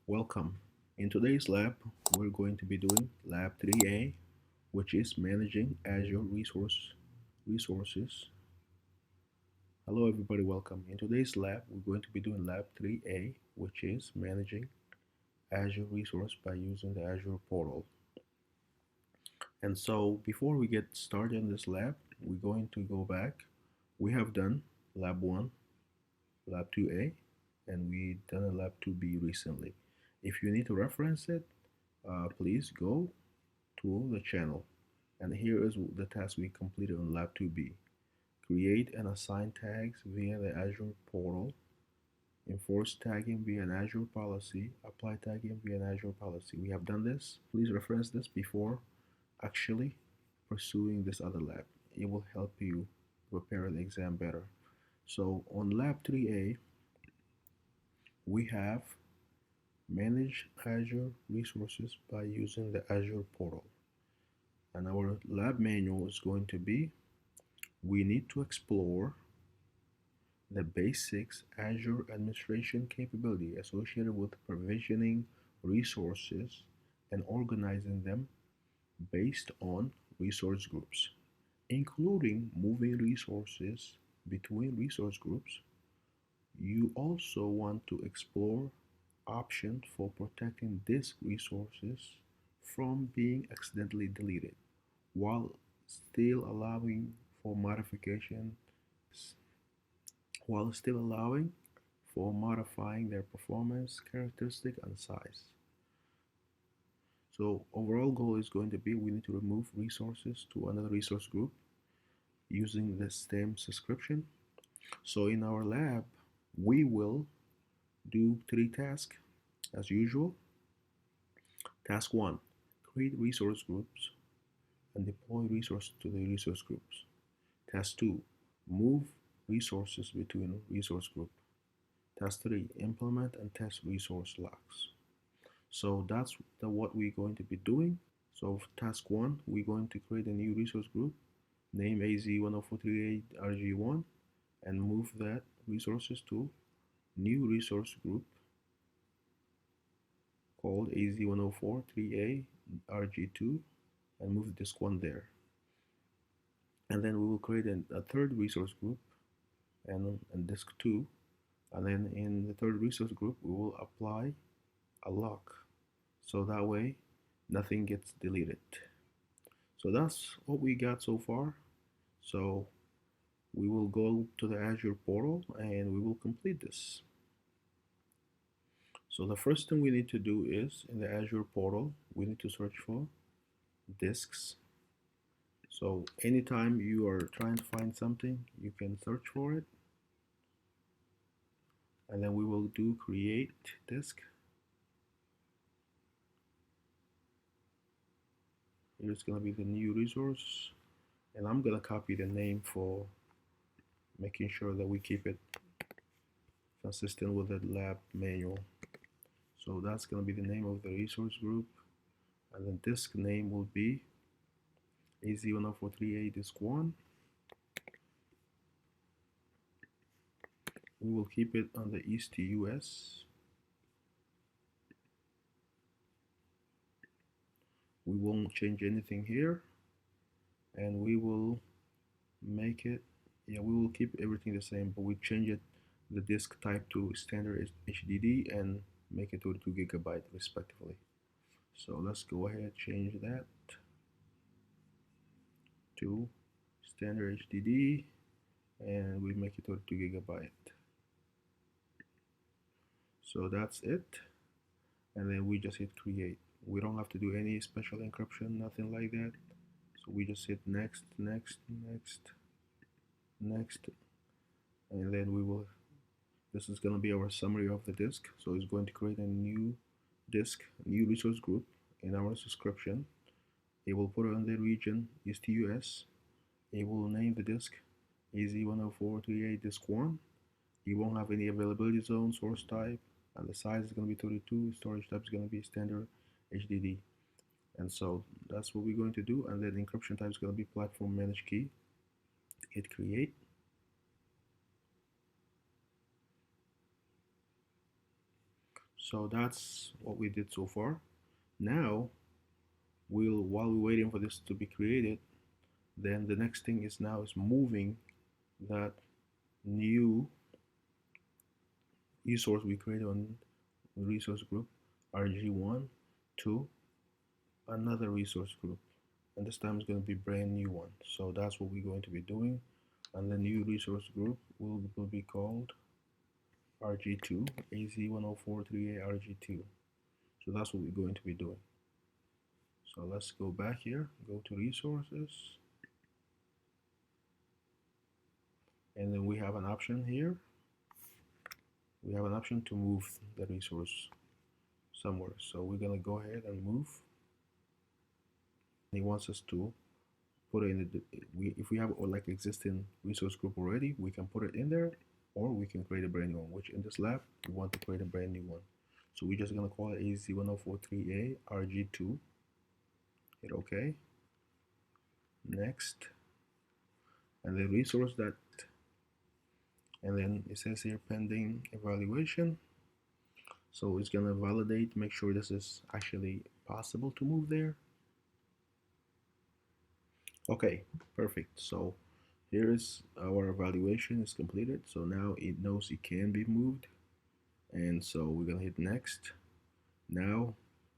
Welcome. In today's lab, we're going to be doing Lab 3A, which is Managing Azure Resources. Hello everybody, welcome. In today's lab, we're going to be doing Lab 3A, which is Managing Azure Resource by using the Azure portal. And so before we get started in this lab, we're going to go back. We have done Lab 1, Lab 2A, and we done a Lab 2B recently. If you need to reference it, please go to the channel. And here is the task we completed on Lab 2B. Create and assign tags via the Azure portal. Enforce tagging via an Azure policy. Apply tagging via an Azure policy. We have done this. Please reference this before actually pursuing this other lab. It will help you prepare the exam better. So on Lab 3A, we have manage Azure resources by using the Azure portal. And our lab manual is going to be, we need to explore the basics Azure administration capability associated with provisioning resources and organizing them based on resource groups, including moving resources between resource groups. You also want to explore options for protecting disk resources from being accidentally deleted while still allowing for modification while still allowing for modifying their performance characteristic and size. So overall goal is going to be we need to remove resources to another resource group using the same subscription. So in our lab, we will do 3 tasks as usual. Task 1, create resource groups and deploy resources to the resource groups. Task 2, move resources between resource group. Task 3, implement and test resource locks. So that's what we're going to be doing. So for task 1, we're going to create a new resource group, name AZ10438RG1, and move that resources to new resource group called AZ10438RG2 and move disk 1 there. And then we will create a third resource group and disk 2, and then in the third resource group we will apply a lock so that way nothing gets deleted. So that's what we got so far. So we will go to the Azure portal and we will complete this. So the first thing we need to do is in the Azure portal we need to search for disks. So anytime you are trying to find something, you can search for it, and then we will do create disk. Here's going to be the new resource, and I'm going to copy the name for making sure that we keep it consistent with the lab manual. So that's going to be the name of the resource group, and the disk name will be AZ10438 disk 1. We will keep it on the East to US. We won't change anything here, and we will make it, we will keep everything the same, but we change it, the disk type to standard HDD and make it 32 GB respectively. So let's go ahead and change that to standard HDD and we make it 32 GB. So that's it, and then we just hit create. We don't have to do any special encryption, nothing like that. So we just hit next, next, next, next, and then we will, this is going to be our summary of the disk. So it's going to create a new disk, new resource group in our subscription. It will put it on the region East to US. It will name the disk AZ10438 disk 1. You won't have any availability zone, source type, and the size is going to be 32. Storage type is going to be standard HDD. And so that's what we're going to do. And then the encryption type is going to be platform managed key. Hit create. So that's what we did so far. Now while we're waiting for this to be created, then the next thing is now is moving that new resource we created on the resource group RG1 to another resource group, and this time it's going to be brand new one. So that's what we're going to be doing, and the new resource group will be called RG2 AZ1043A RG2. So that's what we're going to be doing. So let's go back here, go to resources, and then we have an option here. We have an option to move the resource somewhere. So we're gonna go ahead and move. He wants us to put it in if we have like existing resource group already, we can put it in there, or we can create a brand new one, which in this lab we want to create a brand new one. So we're just gonna call it AZ1043A RG2. Hit OK. Next. And the resource that, and then it says here pending evaluation. So it's gonna validate, make sure this is actually possible to move there. Okay, perfect. So here is our evaluation is completed. So now it knows it can be moved. And so we're gonna hit next. Now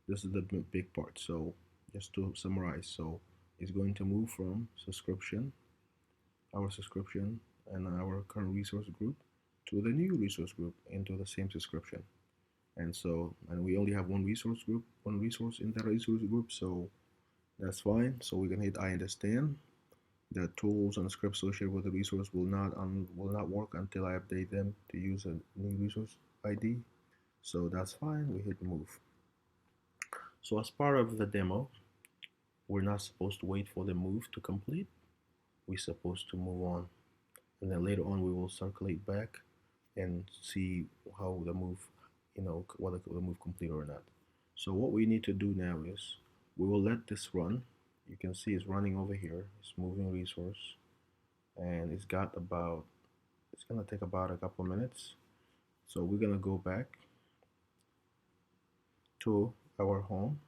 this is the big part. So just to summarize, so it's going to move from subscription, our subscription and our current resource group, to the new resource group into the same subscription. And so, and we only have one resource group, one resource in the resource group, so that's fine. So we can hit I understand. The tools and scripts associated with the resource will not work until I update them to use a new resource ID. So that's fine. We hit move. So as part of the demo, we're not supposed to wait for the move to complete. We're supposed to move on, and then later on we will circulate back and see how the move, whether the move complete or not. So what we need to do now is we will let this run. You can see it's running over here. It's moving resource, and it's gonna take about a couple minutes. So we're gonna go back to our home.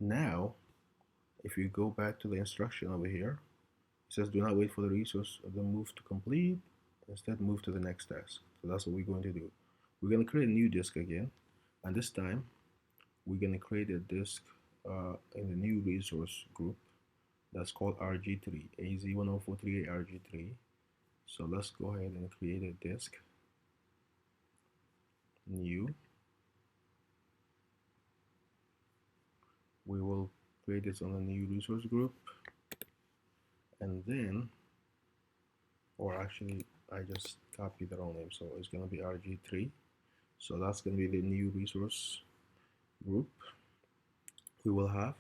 Now, if you go back to the instruction over here, it says do not wait for the resource of the move to complete. Instead, move to the next task. So that's what we're going to do. We're going to create a new disk again, and this time we're going to create a disk in the new resource group that's called RG3, AZ1043A RG3. So let's go ahead and create a disk, new. We will create this on a new resource group, and then, or actually I just copied the wrong name, so it's going to be RG3. So that's going to be the new resource group we will have.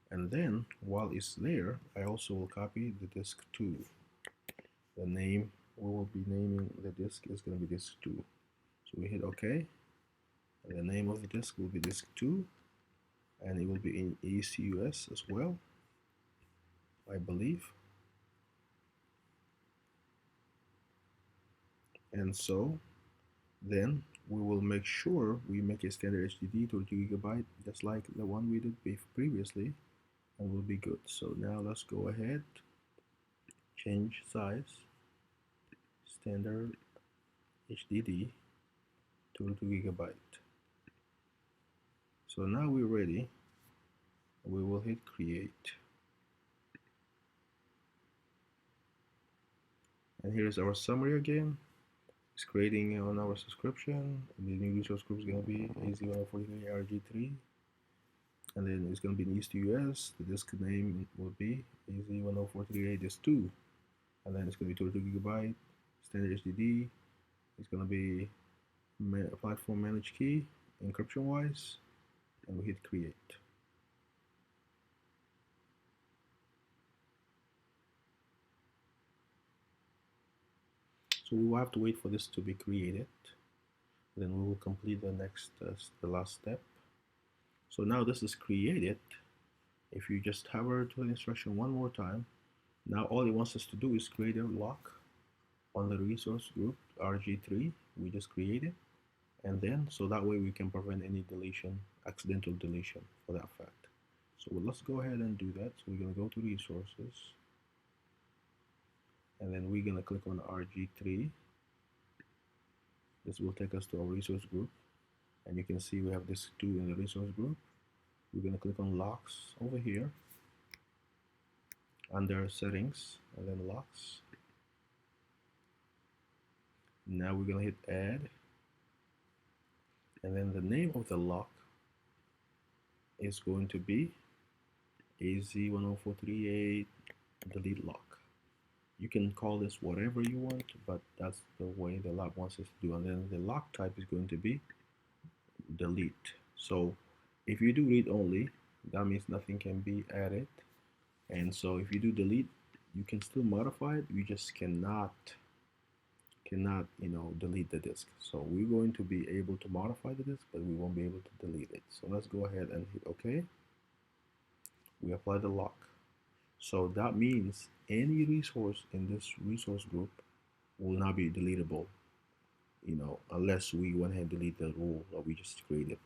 And then while it's there, I also will copy the disk 2. The name we will be naming the disk is going to be disk 2. So we hit OK, and the name of the disk will be disk 2, and it will be in ECUS as well, I believe. And so then we will make sure we make a standard HDD 32 GB, just like the one we did previously, and we'll be good. So now let's go ahead, change size, standard HDD 32 GB. So now we're ready. We will hit create. And here's our summary again. It's creating on our subscription. The new resource group is going to be AZ1043 RG3. And then it's going to be in East US. The disk name will be AZ1043A disk 2. And then it's going to be 32 GB, standard HDD. It's going to be platform managed key, encryption wise. And we hit create. So we will have to wait for this to be created. Then we will complete the next, the last step. So now this is created. If you just hover to the instruction one more time, now all it wants us to do is create a lock on the resource group RG3 we just created, And then, so that way we can prevent any deletion, accidental deletion for that fact. So let's go ahead and do that. So we're going to go to resources, and then we're going to click on RG3. This will take us to our resource group, and you can see we have this 2 in the resource group. We're going to click on locks over here under settings, and then locks. Now we're going to hit add, and then the name of the lock is going to be AZ10438 delete lock. You can call this whatever you want, but that's the way the lab wants us to do. And then the lock type is going to be delete. So if you do read only, that means nothing can be added. And so if you do delete, you can still modify it. You just cannot delete the disk. So we're going to be able to modify the disk, but we won't be able to delete it. So let's go ahead and hit OK. We apply the lock. So that means any resource in this resource group will not be deletable, unless we went ahead and delete the rule that we just created.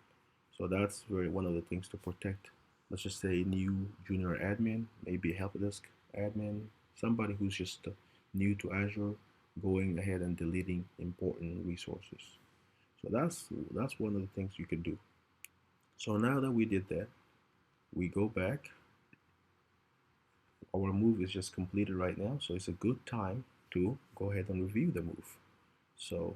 So that's one of the things to protect. Let's just say new junior admin, maybe a help desk admin, somebody who's just new to Azure, going ahead and deleting important resources. So that's one of the things you can do. So now that we did that, we go back. Our move is just completed right now, so it's a good time to go ahead and review the move. So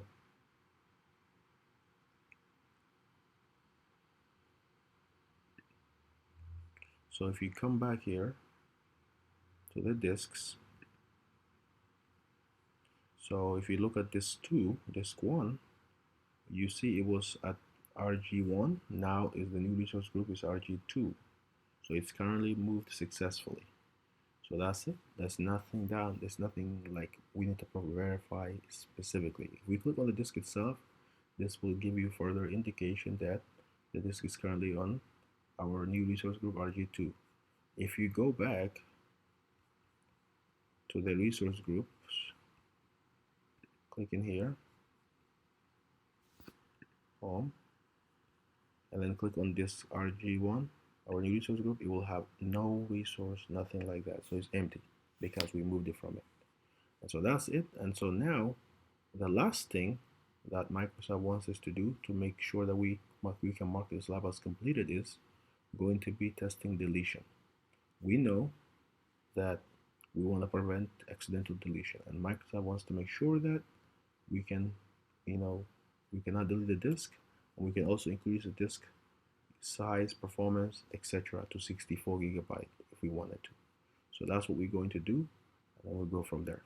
if you come back here to the disks, so if you look at disk 2, disk 1, you see it was at RG1, now is the new resource group is RG2. So it's currently moved successfully. So that's it. There's nothing down. There's nothing like we need to verify specifically. If we click on the disk itself, this will give you further indication that the disk is currently on our new resource group RG2. If you go back to the resource groups, click in here, home, and then click on disk RG1, our new resource group, it will have no resource, nothing like that. So it's empty because we moved it from it. And so that's it. And so now the last thing that Microsoft wants us to do to make sure that we can mark this lab as completed is going to be testing deletion. We know that we want to prevent accidental deletion, and Microsoft wants to make sure that we can, we cannot delete the disk, and we can also increase the disk size, performance, etc. to 64 gigabyte if we wanted to. So that's what we're going to do, and then we'll go from there.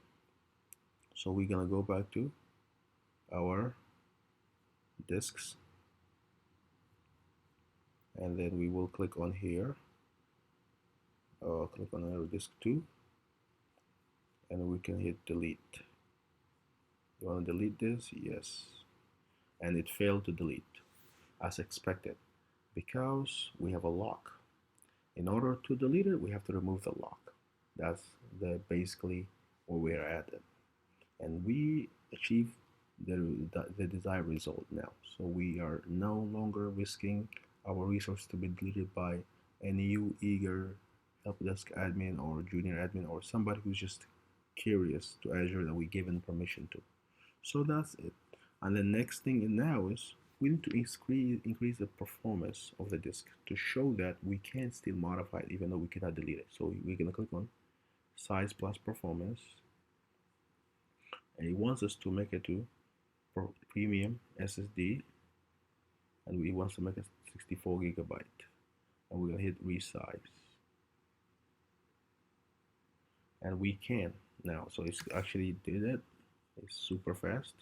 So we're gonna go back to our disks, and then we will click on here, click on our disk 2, and we can hit delete. You want to delete this? Yes. And it failed to delete as expected because we have a lock. In order to delete it, we have to remove the lock. That's basically where we're at it. And we achieve the desired result now. So we are no longer risking our resource to be deleted by a new eager help desk admin or junior admin or somebody who's just curious to Azure that we given permission to. So that's it. And the next thing now is we need to increase the performance of the disk to show that we can still modify it even though we cannot delete it. So we're going to click on size plus performance, and it wants us to make it to premium SSD, and we want to make it 64 gigabyte, and we're going to hit resize, and we can now. So it's actually did it. It's super fast.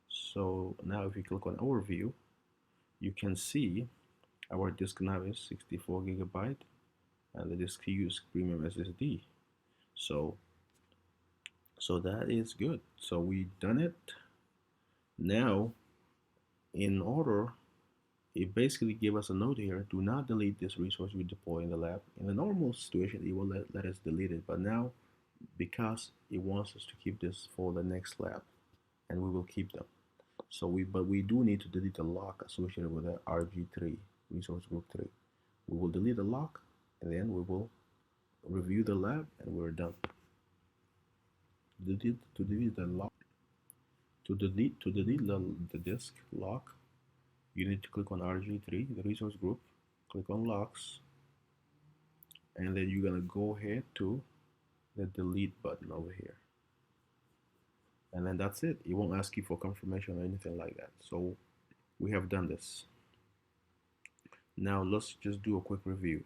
So now if you click on overview, you can see our disk now is 64 gigabyte and the disk use premium SSD. So that is good. So we done it. Now in order, it basically gave us a note here: do not delete this resource we deploy in the lab. In a normal situation, it will let us delete it, but now because it wants us to keep this for the next lab, and we will keep them. But we do need to delete the lock associated with the RG3, resource group 3. We will delete the lock, and then we will review the lab, and we're done. To delete the lock, to delete the disk lock, you need to click on RG3, the resource group, click on locks, and then you're gonna go ahead to the delete button over here. And then that's it. It won't ask you for confirmation or anything like that. So we have done this. Now let's just do a quick review.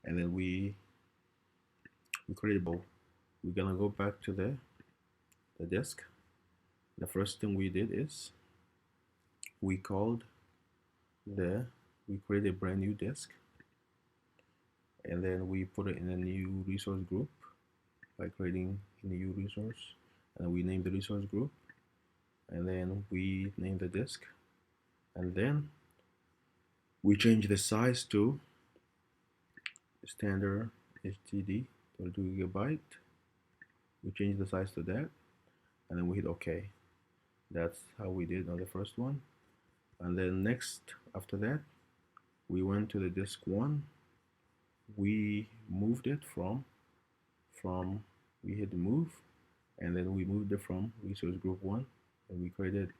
And then we create a bowl. We're gonna go back to the disk. The first thing we did is we created a brand new disk, and then we put it in a new resource group by creating a new resource, and we name the resource group, and then we name the disk, and then we change the size to standard HDD 32 gigabyte. We change the size to that, and then we hit OK. That's how we did on the first one. And then next, after that, we went to the disk 1. We moved it from we hit the move, and then we moved it from resource group 1, and we created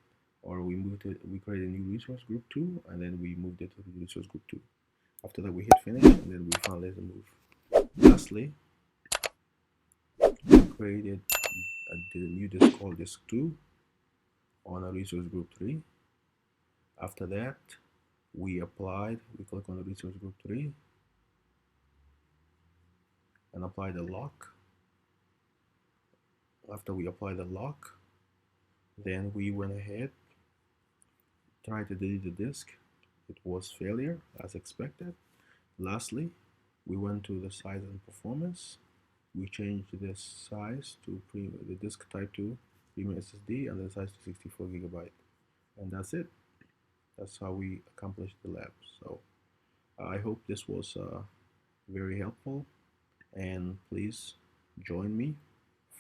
a new resource group 2, and then we moved it to the resource group 2. After that, we hit finish, and then we finalized the move. Lastly, we created a new disk called disk 2 on a resource group 3. After that, we click on the resource group 3 and apply the lock. After we apply the lock, then we went ahead, tried to delete the disk. It was failure as expected. Lastly, we went to the size and performance. We changed the size to the disk type to premium SSD and the size to 64 gigabyte. And that's it. That's how we accomplished the lab. So I hope this was very helpful, and please join me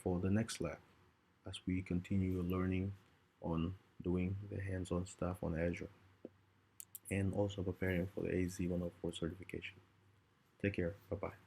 for the next lab as we continue learning on doing the hands-on stuff on Azure and also preparing for the AZ-104 certification. Take care. Bye-bye.